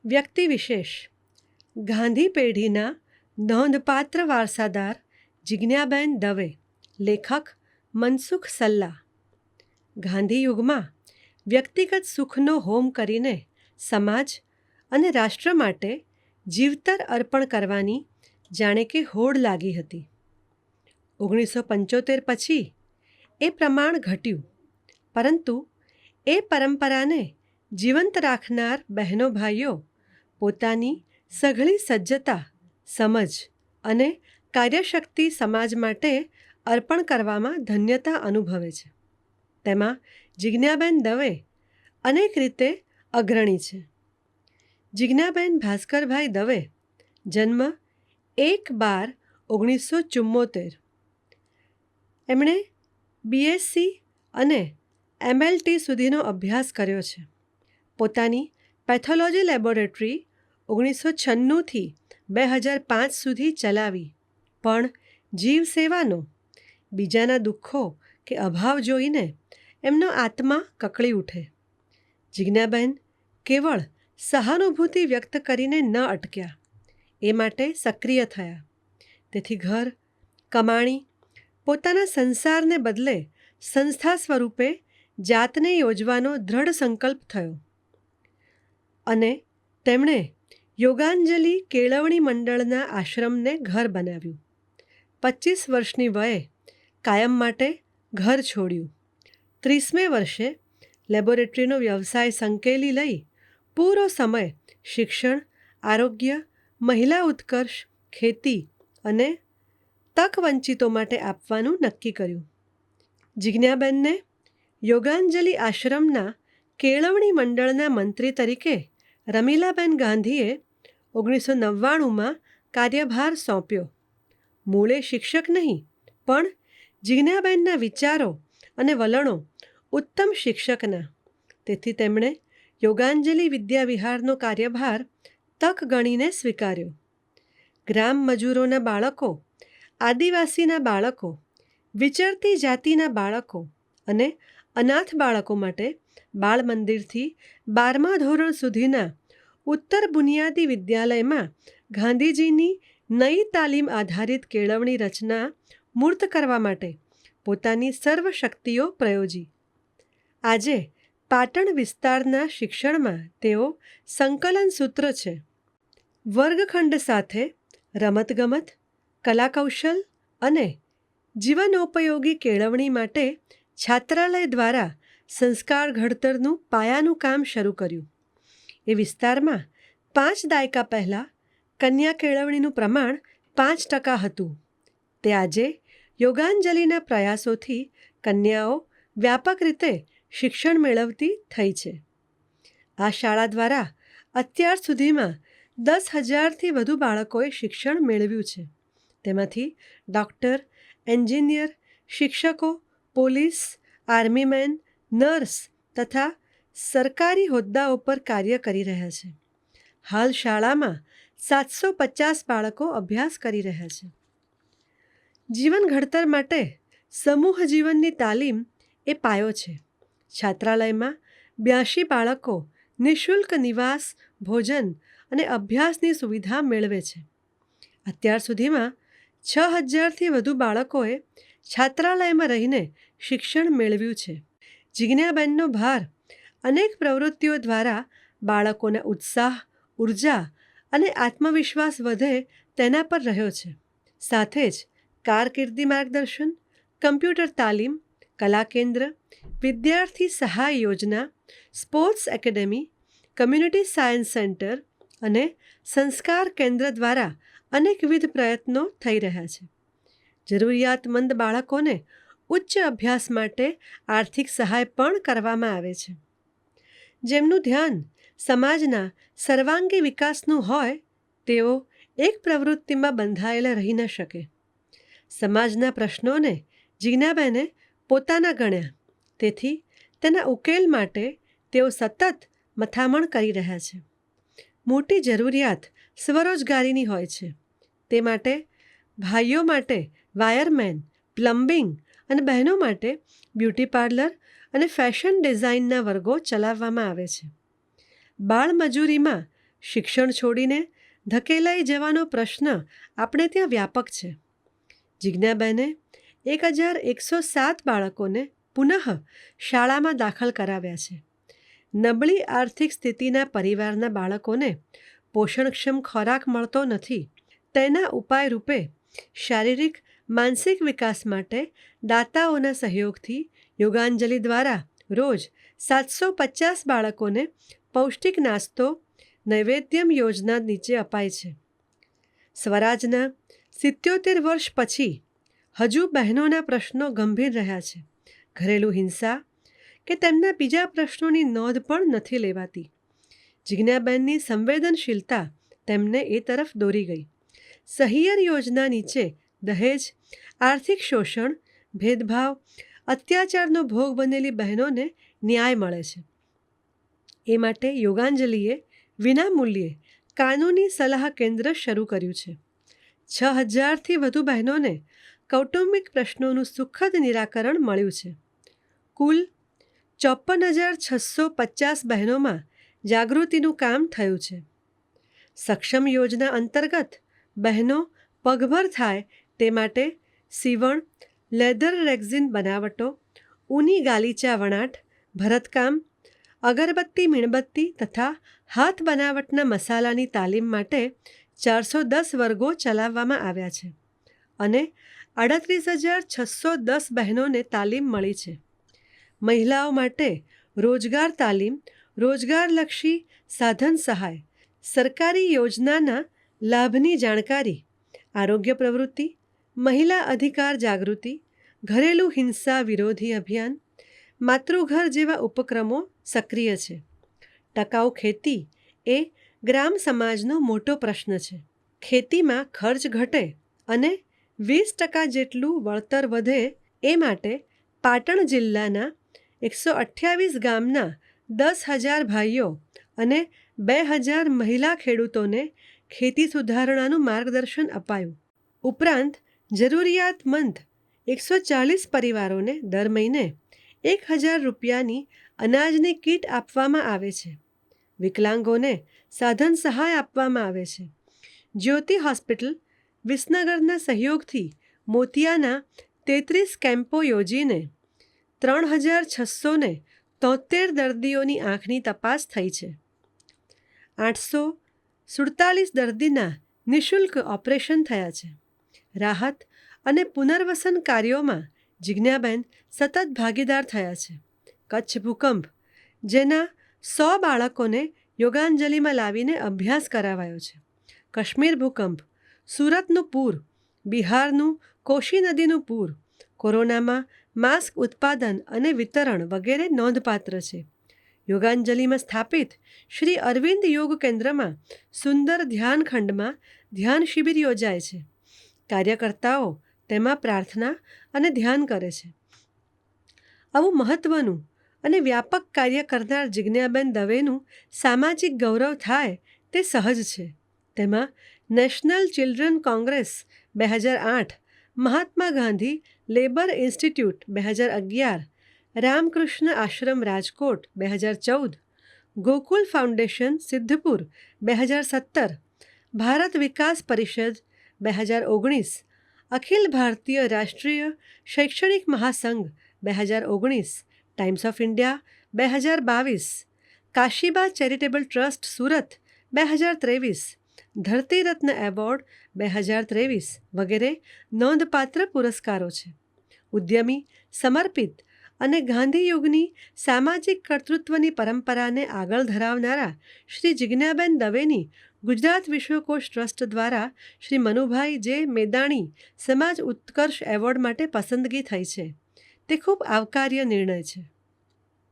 વ્યક્તિ વિશેષ ગાંધી પેઢીના નોંધપાત્ર વારસાદાર જિજ્ઞાબેન દવે, લેખક મનસુખ સલ્લા. ગાંધી યુગમાં વ્યક્તિગત સુખનો હોમ કરીને સમાજ અને રાષ્ટ્ર માટે જીવતર અર્પણ કરવાની જાણે કે હોડ લાગી હતી. 1975 પછી એ પ્રમાણ ઘટ્યું, પરંતુ એ પરંપરાને જીવંત રાખનાર બહેનો ભાઈઓ પોતાની સઘળી સજ્જતા, સમજ અને કાર્યશક્તિ સમાજ માટે અર્પણ કરવામાં ધન્યતા અનુભવે છે. તેમાં જિજ્ઞાબેન દવે અનેક રીતે અગ્રણી છે. જિજ્ઞાબેન ભાસ્કરભાઈ દવે, જન્મ 1/12/1974. એમણે બીએસસી અને એમએલટી સુધીનો અભ્યાસ કર્યો છે. પોતાની પેથોલોજી લેબોરેટરી 1996થી 2005 સુધી ચલાવી, પણ જીવસેવાનો, બીજાના દુઃખો કે અભાવ જોઈને એમનો આત્મા કકળી ઉઠે. જિજ્ઞાબેન કેવળ સહાનુભૂતિ વ્યક્ત કરીને ન અટક્યા, એ માટે સક્રિય થયા. તેથી ઘર, કમાણી, પોતાના સંસારને બદલે સંસ્થા સ્વરૂપે જાતને યોજવાનો દ્રઢ સંકલ્પ થયો અને તેમણે યોગાંજલિ કેળવણી મંડળના આશ્રમને ઘર બનાવ્યું. 25 વર્ષની વયે કાયમ માટે ઘર છોડ્યું. 30મે વર્ષે લેબોરેટરીનો વ્યવસાય સંકેલી લઈ પૂરો સમય શિક્ષણ, આરોગ્ય, મહિલા ઉત્કર્ષ, ખેતી અને તક વંચિતો માટે આપવાનું નક્કી કર્યું. જિજ્ઞાબેનને યોગાંજલિ આશ્રમના કેળવણી મંડળના મંત્રી તરીકે રમીલાબેન ગાંધીએ 1999માં કાર્યભાર સોંપ્યો. મૂળે શિક્ષક નહીં, પણ જિજ્ઞાબેનના વિચારો અને વલણો ઉત્તમ શિક્ષકના. તેથી તેમણે યોગાંજલિ વિદ્યાવિહારનો કાર્યભાર તક ગણીને સ્વીકાર્યો. ગ્રામ મજૂરોના બાળકો, આદિવાસીના બાળકો, વિચરતી જાતિના બાળકો અને અનાથ બાળકો માટે બાળ મંદિરથી 12મા ધોરણ સુધીના ઉત્તર બુનિયાદી વિદ્યાલયમાં ગાંધીજીની નઈ તાલીમ આધારિત કેળવણી રચના મૂર્ત કરવા માટે પોતાની સર્વ શક્તિઓ પ્રયોજી. આજે પાટણ વિસ્તારના શિક્ષણમાં તેઓ સંકલન સૂત્ર છે. વર્ગખંડ સાથે રમતગમત, કલાકૌશલ અને જીવનોપયોગી કેળવણી માટે છાત્રાલય દ્વારા સંસ્કાર ઘડતરનું પાયાનું કામ શરૂ કર્યું. એ વિસ્તારમાં 5 દાયકા પહેલાં કન્યા કેળવણીનું પ્રમાણ 5% હતું. તે આજે યોગાંજલિના પ્રયાસોથી કન્યાઓ વ્યાપક રીતે શિક્ષણ મેળવતી થઈ છે. આ શાળા દ્વારા અત્યાર સુધીમાં 10,000થી વધુ બાળકોએ શિક્ષણ મેળવ્યું છે. તેમાંથી ડૉક્ટર, એન્જિનિયર, શિક્ષકો, પોલીસ, આર્મીમેન, નર્સ તથા સરકારી હોદ્દાઓ પર કાર્ય કરી રહ્યા છે. હાલ શાળામાં 750 બાળકો અભ્યાસ કરી રહ્યા છે. જીવન ઘડતર માટે સમૂહ જીવનની તાલીમ એ પાયો છે. છાત્રાલયમાં 82 બાળકો નિઃશુલ્ક નિવાસ, ભોજન અને અભ્યાસની સુવિધા મેળવે છે. અત્યાર સુધીમાં 6,000થી વધુ બાળકોએ છાત્રાલયમાં રહીને શિક્ષણ મેળવ્યું છે. જિજ્ઞાબેનનો ભાર અનેક પ્રવૃત્તિઓ દ્વારા બાળકોના ઉત્સાહ, ઉર્જા અને આત્મવિશ્વાસ વધે તેના પર રહ્યો છે. સાથે જ કારકિર્દી માર્ગદર્શન, કમ્પ્યુટર તાલીમ, કલા કેન્દ્ર, વિદ્યાર્થી સહાય યોજના, sports academy, community science centre અને સંસ્કાર કેન્દ્ર દ્વારા અનેકવિધ પ્રયત્નો થઈ રહ્યા છે. જરૂરિયાતમંદ બાળકોને ઉચ્ચ અભ્યાસ માટે આર્થિક સહાય પણ કરવામાં આવે છે. જેમનું ધ્યાન સમાજના સર્વાંગી વિકાસનું હોય, તેઓ એક પ્રવૃત્તિમાં બંધાયેલા રહી ન શકે. સમાજના પ્રશ્નોને જિજ્ઞાબેને પોતાના ગણ્યા, તેથી તેના ઉકેલ માટે તેઓ સતત મથામણ કરી રહ્યા છે. મોટી જરૂરિયાત સ્વરોજગારીની હોય છે. તે માટે ભાઈઓ માટે વાયરમેન, પ્લમ્બિંગ અને બહેનો માટે બ્યુટી પાર્લર અને ફેશન ડિઝાઇનના વર્ગો ચલાવવામાં આવે છે. બાળમજૂરીમાં શિક્ષણ છોડીને ધકેલાઈ જવાનો પ્રશ્ન આપણે ત્યાં વ્યાપક છે. જિજ્ઞાબેને 1107 બાળકોને પુનઃ શાળામાં દાખલ કરાવ્યા છે. નબળી આર્થિક સ્થિતિના પરિવારના બાળકોને પોષણક્ષમ ખોરાક મળતો નથી. તેના ઉપાય રૂપે શારીરિક માનસિક વિકાસ માટે દાતાઓના સહયોગથી યોગાંજલિ દ્વારા રોજ 750 બાળકોને પૌષ્ટિક નાસ્તો નૈવેદ્યમ યોજના નીચે અપાય છે. સ્વરાજના 77 વર્ષ પછી હજુ બહેનોના પ્રશ્નો ગંભીર રહ્યા છે. ઘરેલું હિંસા કે તેમના બીજા પ્રશ્નોની નોંધ પણ નથી લેવાતી. જિજ્ઞાબેનની સંવેદનશીલતા તેમને એ તરફ દોરી ગઈ. સહિયર યોજના નીચે દહેજ, આર્થિક શોષણ, ભેદભાવ, અત્યાચારનો ભોગ બનેલી બહેનોને ન્યાય મળે છે. એ માટે યોગાંજલિએ વિનામૂલ્યે કાનૂની સલાહ કેન્દ્ર શરૂ કર્યું છે. 6000થી વધુ બહેનોને કૌટુંબિક પ્રશ્નોનું સુખદ નિરાકરણ મળ્યું છે. કુલ 54,650 બહેનોમાં જાગૃતિનું કામ થયું છે. સક્ષમ યોજના અંતર્ગત બહેનો પગભર થાય તે માટે સીવણ, લેધર રેક્ઝિન બનાવટો, ઊની ગાલીચા વણાટ, ભરતકામ, અગરબત્તી મીણબત્તી તથા હાથ બનાવટના મસાલાની તાલીમ માટે 410 વર્ગો ચલાવવામાં આવ્યા છે અને 38,610 બહેનોને તાલીમ મળી છે. મહિલાઓ માટે રોજગાર તાલીમ, રોજગારલક્ષી સાધન સહાય, સરકારી યોજનાના લાભની જાણકારી, આરોગ્ય પ્રવૃત્તિ, મહિલા અધિકાર જાગૃતિ, ઘરેલું હિંસા વિરોધી અભિયાન, માતૃઘર જેવા ઉપક્રમો સક્રિય છે. ટકાઉ ખેતી એ ગ્રામ સમાજનો મોટો પ્રશ્ન છે. ખેતીમાં ખર્ચ ઘટે અને 20% જેટલું વળતર વધે એ માટે પાટણ જિલ્લાના 128 ગામના 10,000 ભાઈઓ અને 2,000 મહિલા ખેડૂતોને ખેતી સુધારણાનું માર્ગદર્શન અપાયું. ઉપરાંત જરૂરિયાતમંદ 140 પરિવારોને દર મહિને 1,000 રૂપિયાની અનાજની કીટ આપવામાં આવે છે. વિકલાંગોને સાધન સહાય આપવામાં આવે છે. જ્યોતિ હોસ્પિટલ વિસનગરના સહયોગથી મોતિયાના 33 કેમ્પો યોજીને 3,673 દર્દીઓની આંખની તપાસ થઈ છે. 847 દર્દીના નિઃશુલ્ક ઓપરેશન થયા છે. રાહત અને પુનર્વસન કાર્યોમાં જિજ્ઞાબેન સતત ભાગીદાર થયા છે. કચ્છ ભૂકંપ, જેના 100 બાળકોને યોગાંજલિમાં લાવીને અભ્યાસ કરાવાયો છે. કાશ્મીર ભૂકંપ, સુરતનું પૂર, બિહારનું કોશી નદીનું પૂર, કોરોનામાં માસ્ક ઉત્પાદન અને વિતરણ વગેરે નોંધપાત્ર છે. યોગાંજલિમાં સ્થાપિત શ્રી અરવિંદ યોગ કેન્દ્રમાં સુંદર ધ્યાન ખંડમાં ધ્યાન શિબિર યોજાય છે. કાર્યકર્તાઓ તેમાં પ્રાર્થના અને ધ્યાન કરે છે. આવું મહત્વનું અને વ્યાપક કાર્ય કરનાર જિજ્ઞાબેન દવેનું સામાજિક ગૌરવ થાય તે સહજ છે. તેમાં national children Congress 2008, Mahatma Gandhi labour institute 2011, Ramakrishna આશ્રમ રાજકોટ 2014, ગોકુલ ફાઉન્ડેશન સિદ્ધપુર 2017, ભારત વિકાસ પરિષદ 2019, અખિલ ભારતીય રાષ્ટ્રીય શૈક્ષણિક મહાસંઘ 2019, times of India 2022, Kashiba charitable trust Surat 2023, ધરતી રત્ન એવોર્ડ 2023 વગેરે નોંધપાત્ર પુરસ્કારો છે. ઉદ્યમી, સમર્પિત અને ગાંધીયુગની સામાજિક કર્તૃત્વની પરંપરાને આગળ ધરાવનારા શ્રી જિજ્ઞાબેન દવેની ગુજરાત વિશ્વકોશ ટ્રસ્ટ દ્વારા શ્રી મનુભાઈ જે મેદાણી સમાજ ઉત્કર્ષ એવોર્ડ માટે પસંદગી થઈ છે. તે ખૂબ આવકાર્ય નિર્ણય છે.